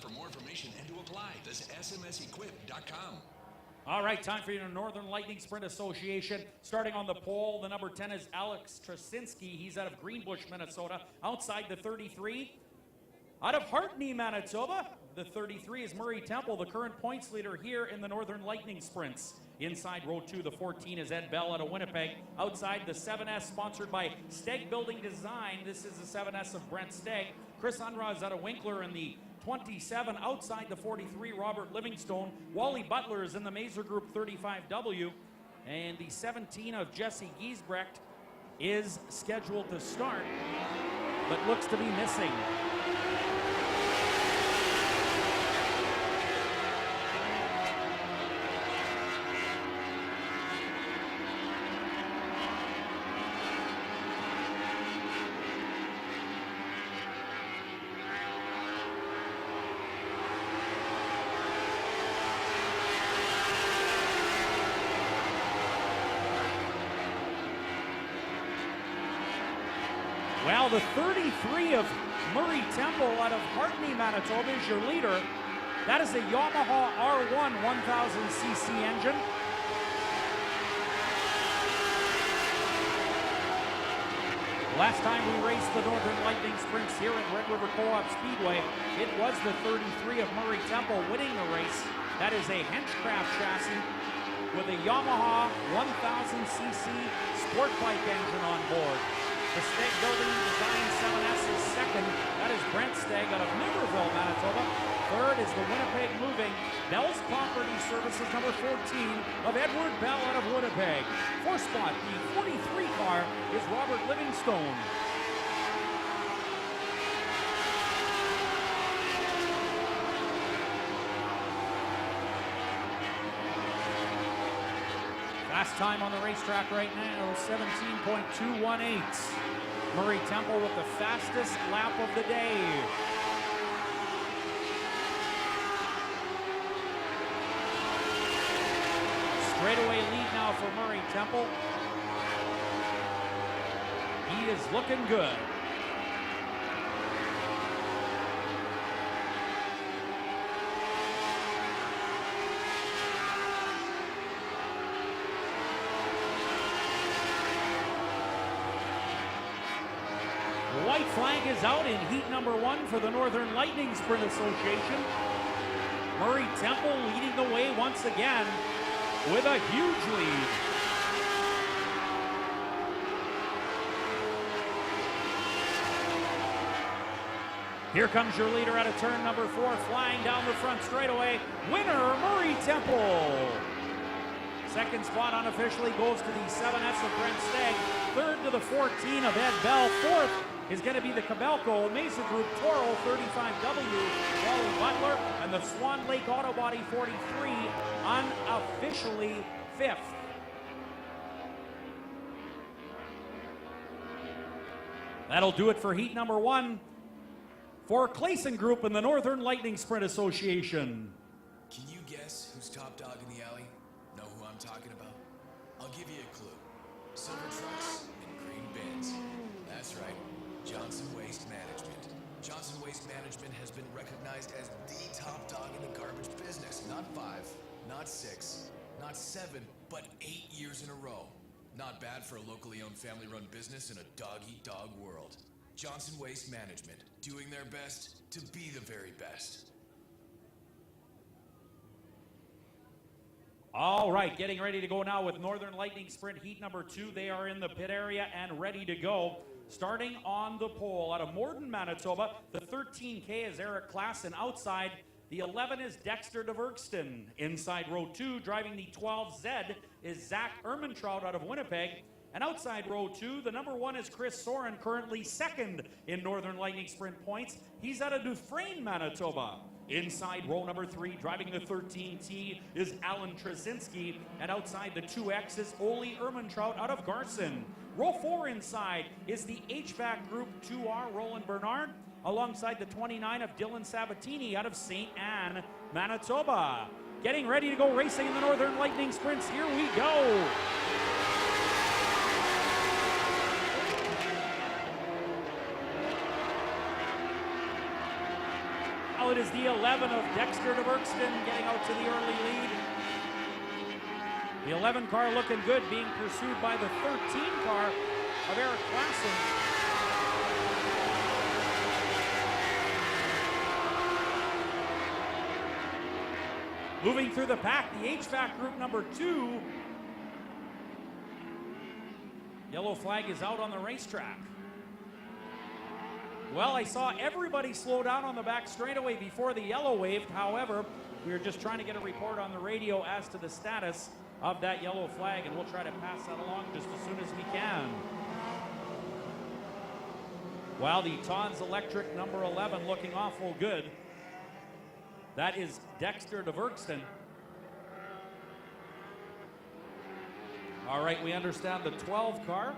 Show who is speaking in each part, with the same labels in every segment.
Speaker 1: for more information and to apply. Visit smsequip.com.
Speaker 2: All right, time for your Northern Lightning Sprint Association. Starting on the pole, the number 10 is Alex Trasinski. He's out of Greenbush, Minnesota. Outside the 33, out of Hartney, Manitoba, the 33 is Murray Temple, the current points leader here in the Northern Lightning Sprints. Inside row 2, the 14 is Ed Bell out of Winnipeg. Outside the 7S, sponsored by Steg Building Design. This is the 7S of Brent Steg. Chris Unraz out of Winkler in the 27. Outside the 43, Robert Livingstone. Wally Butler is in the Mazer Group 35W. And the 17 of Jesse Giesbrecht is scheduled to start, but looks to be missing. Well, the 33 of Murray Temple out of Hartney, Manitoba is your leader. That is a Yamaha R1 1000cc engine. Last time we raced the Northern Lightning Sprints here at Red River Co-op Speedway, it was the 33 of Murray Temple winning the race. That is a Henchcraft chassis with a Yamaha 1000cc sport bike engine on board. The Steg Building Design 7S is second. That is Brent Steg out of Niverville, Manitoba. Third is the Winnipeg Moving Bell's Property Services number 14 of Edward Bell out of Winnipeg. Fourth spot, the 43 car, is Robert Livingstone. Last time on the racetrack right now, 17.218. Murray Temple with the fastest lap of the day. Straightaway lead now for Murray Temple. He is looking good. White flag is out in heat number 1 for the Northern Lightning Sprint Association. Murray Temple leading the way once again with a huge lead. Here comes your leader out of turn number 4, flying down the front straightaway. Winner, Murray Temple. Second spot unofficially goes to the 7S of Brent Steg. Third to the 14 of Ed Bell. Fourth is going to be the Cabelco Mazer Group Toro 35W, Wally Butler, and the Swan Lake Auto Body 43 unofficially fifth. That'll do it for heat number 1 for Clayson Group and the Northern Lightning Sprint Association.
Speaker 1: Can you guess who's top dog in the alley? Know who I'm talking about? I'll give you a clue. Silver trucks and green bins. That's right. Johnson Waste Management. Johnson Waste Management has been recognized as the top dog in the garbage business. Not 5, not 6, not 7, but 8 years in a row. Not bad for a locally owned family-run business in a dog-eat-dog world. Johnson Waste Management, doing their best to be the very best.
Speaker 2: All right, getting ready to go now with Northern Lightning Sprint heat number 2. They are in the pit area and ready to go. Starting on the pole out of Morden, Manitoba, the 13K is Eric Klassen. Outside, the 11 is Dexter DeVerkston. Inside row 2, driving the 12Z is Zach Ermentrout out of Winnipeg. And outside row 2, the number 1 is Chris Soren, currently second in Northern Lightning Sprint points. He's out of Dufresne, Manitoba. Inside row number 3, driving the 13T is Alan Trasinski. And outside the 2X is Ole Ermentrout out of Garson. Row 4 inside is the HVAC Group 2R Roland Bernard, alongside the 29 of Dylan Sabatini out of St. Anne, Manitoba. Getting ready to go racing in the Northern Lightning Sprints. Here we go. Well, it is the 11 of Dexter DeBergston getting out to the early lead. The 11 car looking good, being pursued by the 13 car of Eric Klassen. Moving through the pack, the HVAC group number 2. Yellow flag is out on the racetrack. Well, I saw everybody slow down on the back straightaway before the yellow waved. However, we were just trying to get a report on the radio as to the status of that yellow flag, and we'll try to pass that along just as soon as we can. Well, the Tons Electric number 11 looking awful good. That is Dexter DeBergston. All right, we understand the 12 car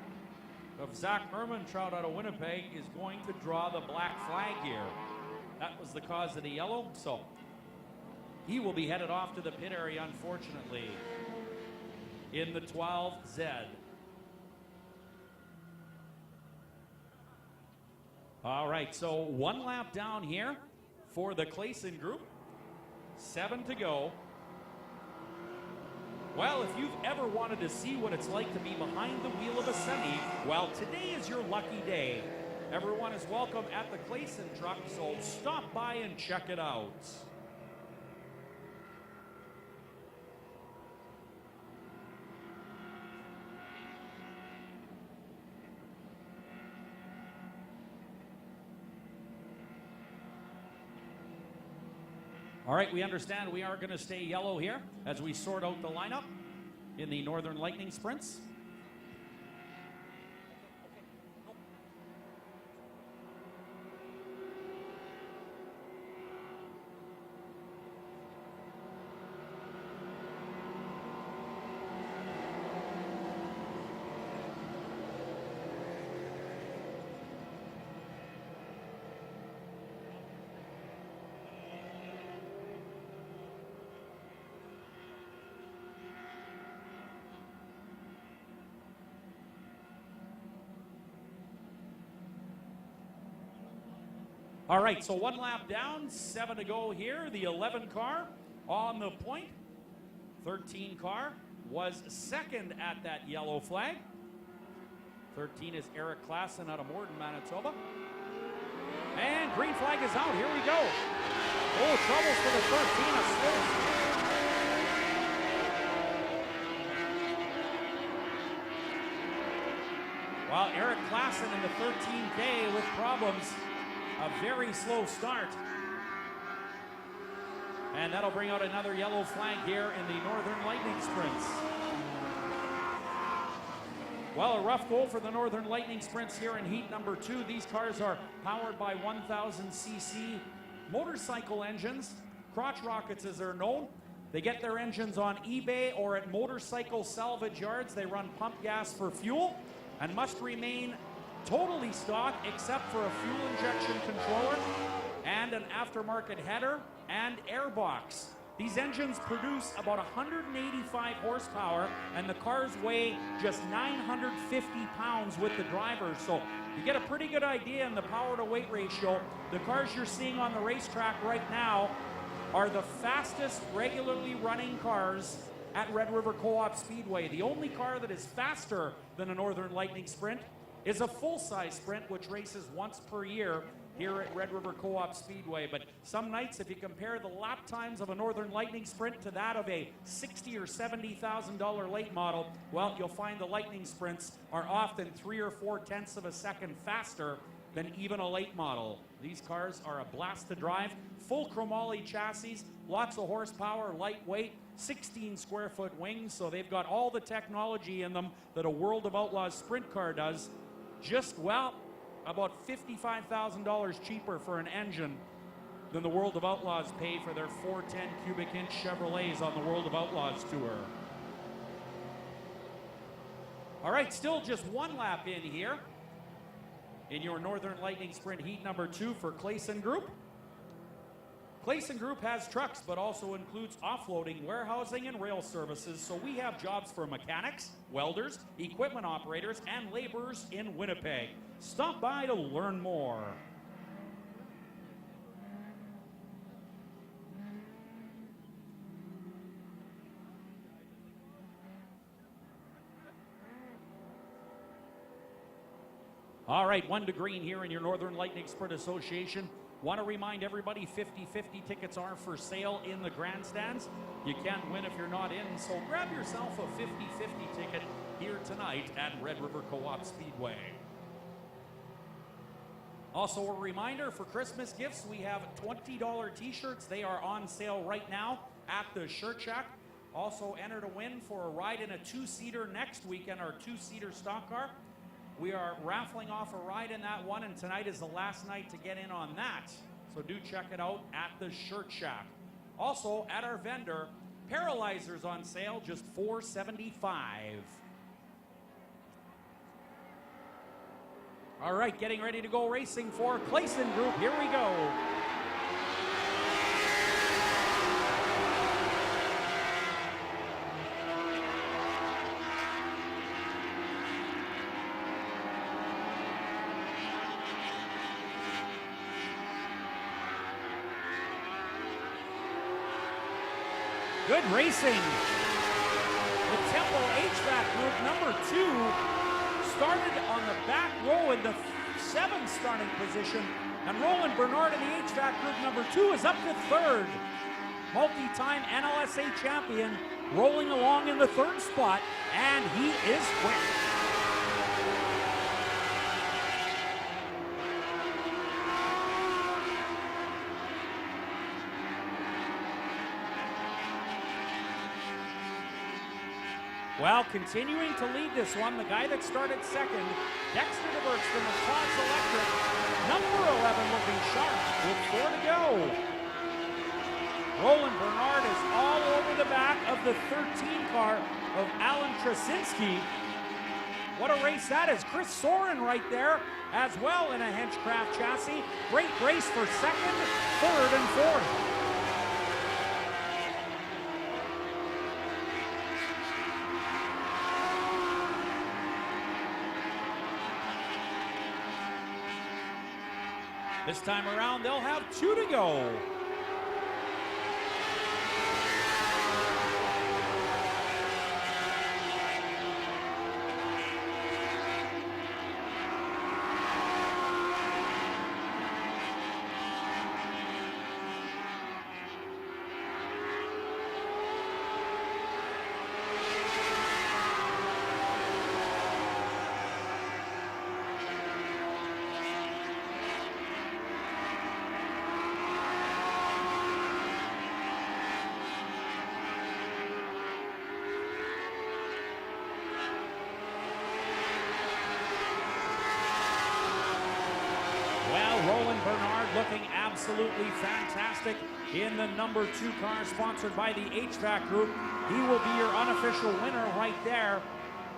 Speaker 2: of Zach Ermentrout out of Winnipeg is going to draw the black flag here. That was the cause of the yellow, so he will be headed off to the pit area, unfortunately, in the 12Z. All right, so 1 lap down here for the Klassen group. 7 to go. Well, if you've ever wanted to see what it's like to be behind the wheel of a semi, well, today is your lucky day. Everyone is welcome at the Klassen truck, so stop by and check it out. All right, we understand we are going to stay yellow here as we sort out the lineup in the Northern Lightning Sprints. All right, so 1 lap down, 7 to go here. The 11 car on the point. 13 car was second at that yellow flag. 13 is Eric Klassen out of Morden, Manitoba. And green flag is out. Here we go. Oh, troubles for the 13. A slow. While Eric Klassen in the 13K with problems. A very slow start. And that'll bring out another yellow flag here in the Northern Lightning Sprints. Well, a rough goal for the Northern Lightning Sprints here in heat number 2. These cars are powered by 1000cc motorcycle engines. Crotch rockets, as they're known. They get their engines on eBay or at motorcycle salvage yards. They run pump gas for fuel and must remain totally stock except for a fuel injection controller and an aftermarket header and airbox. These engines produce about 185 horsepower and the cars weigh just 950 pounds with the drivers. So you get a pretty good idea in the power to weight ratio. The cars you're seeing on the racetrack right now are the fastest regularly running cars at Red River Co-op Speedway. The only car that is faster than a Northern Lightning Sprint is a full-size sprint, which races once per year here at Red River Co-op Speedway. But some nights, if you compare the lap times of a Northern Lightning Sprint to that of a $60,000 or $70,000 late model, well, you'll find the Lightning Sprints are often 3 or 4 tenths of a second faster than even a late model. These cars are a blast to drive. Full chromoly chassis, lots of horsepower, lightweight, 16 square foot wings, so they've got all the technology in them that a World of Outlaws sprint car does. Just, well, about $55,000 cheaper for an engine than the World of Outlaws pay for their 410 cubic inch Chevrolets on the World of Outlaws tour. All right, still just 1 lap in here in your Northern Lightning Sprint heat number 2 for Klassen Group. Klassen Group has trucks, but also includes offloading, warehousing, and rail services, so we have jobs for mechanics, welders, equipment operators, and laborers in Winnipeg. Stop by to learn more. All right, 1 to green here in your Northern Lightning Sprint Association. Want to remind everybody 50-50 tickets are for sale in the grandstands. You can't win if you're not in, so grab yourself a 50-50 ticket here tonight at Red River Co-op Speedway. Also a reminder for Christmas gifts, we have $20 t-shirts. They are on sale right now at the Shirt Shack. Also enter to win for a ride in a 2-seater next weekend, our 2-seater stock car. We are raffling off a ride in that one, and tonight is the last night to get in on that. So do check it out at the Shirt Shack. Also, at our vendor, Paralyzers on sale, just $4.75. All right, getting ready to go racing for Clayson Group. Here we go. Good racing. The Temple HVAC Group number 2 started on the back row in the 7th starting position, and Roland Bernard in the HVAC Group number 2 is up to 3rd. Multi-time NLSA champion rolling along in the 3rd spot, and he is quick. Well, continuing to lead this one, the guy that started 2nd, Dexter DeBergston of Fox Electric, number 11 looking sharp with 4 to go. Roland Bernard is all over the back of the 13 car of Alan Krasinski. What a race that is. Chris Soren right there as well in a Henchcraft chassis. Great race for 2nd, 3rd, and 4th. This time around, they'll have 2 to go. Roland Bernard looking absolutely fantastic in the number 2 car sponsored by the HVAC Group. He will be your unofficial winner right there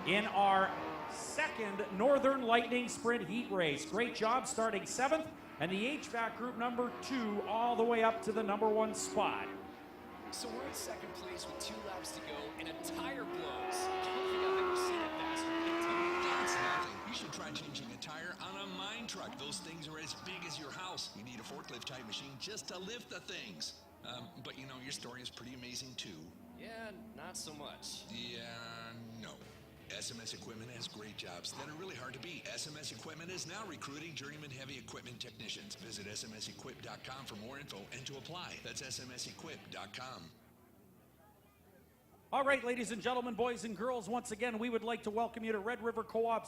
Speaker 2: in our 2nd Northern Lightning Sprint Heat Race. Great job starting 7th, and the HVAC Group number 2 all the way up to the number 1 spot.
Speaker 3: So we're in 2nd place with 2 laps to go, and a tire blows. I don't think I've ever seen it faster.
Speaker 4: That's nothing. You should try changing a tire on a mine truck. Those things are as big as your house. You need a forklift type machine just to lift the things. But you know, your story is pretty amazing too.
Speaker 3: Yeah, not so much.
Speaker 4: Yeah, no. SMS Equipment has great jobs that are really hard to beat. SMS Equipment is now recruiting journeyman heavy equipment technicians. Visit smsequip.com for more info and to apply. That's smsequip.com.
Speaker 2: All right, ladies and gentlemen, boys and girls, once again, we would like to welcome you to Red River Co-op